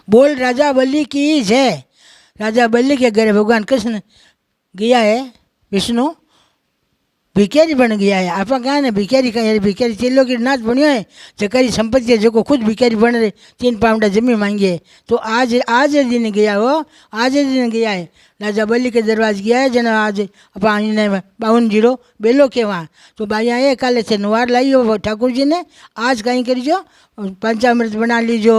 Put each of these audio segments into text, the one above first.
बोल राजा बलि की जय। राजा बलि के घर भगवान कृष्ण गया है, विष्णु भिखारी बन गया है। आप कहा ने भिखारी कहीं भिखारी चेलो की नाच बनियो है जकारी संपत्ति है जो खुद भिखारी बन रहे 3 पाउंडा जमीन मांगी है। तो आज आज दिन गया हो, आज दिन गया है राजा बलि के दरवाजे गया है जना आज अपने 52 बेलो के वहाँ। तो भाई आए काले से नवार लाई हो ठाकुर जी ने, आज कहीं करीजो पंचामृत बना लीजो,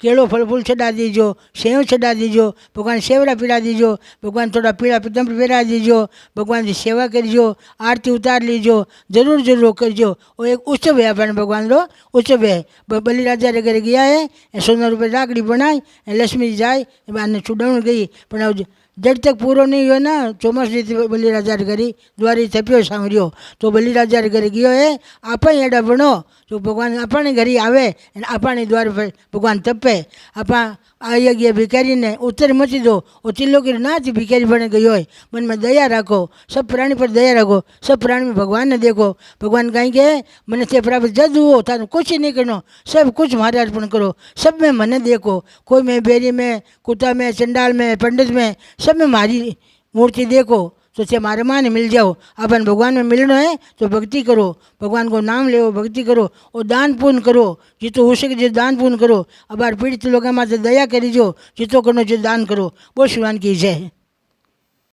केड़ो फल फूल चढ़ा दीजो, सेव चढ़ा दीजो, भगवान सेवरा पीड़ा दीजो, भगवान थोड़ा पीड़ा पीतम पहरा दीजो, भगवान की सेवा करीजो, आरती उतार लीजो, जरूर जरूर करजो। वो एक उत्सव है अपने भगवान रो उत्सव है। बलि राजा रे घर गया है, 100 रुपये राकड़ी बनाई, लक्ष्मी जी जाए बाने चुड़ावण गई पण जब तक पूरो नहीं हो ना चौमास बलि राजा घरी द्वारी थप्यो सांवरियो। तो बलि राजा घरे गयो है, आप एड़ा बनो तो भगवान अपने घरी आवे, अपने द्वार पर भगवान तपे। आप आई गया भिखारी ने उत्तर मची दो, वो चिल्लो की नाच भिखारी बन गयो है। मन में दया रखो, सब प्राणी पर दया रखो, सब प्राणी में भगवान ने देखो। भगवान कहीं के मन से प्राप्त जद हुओ थाने कुछ नहीं करनो, सब कुछ मारे अर्पण करो, सब में मने देखो। कोई में बेरी में, कुत्ता में, चंडाल में, पंडित में, सब में मारी मूर्ति देखो तो से मारे मान मिल जाओ। अपन भगवान में मिलना है तो भक्ति करो, भगवान को नाम ले भक्ति करो और दान पुण्य करो, जितो हो सके जो दान पुण्य करो। अब पीड़ित लोगों में दया करीजो, जितो करनो जो दान करो। वो शिवान की जय।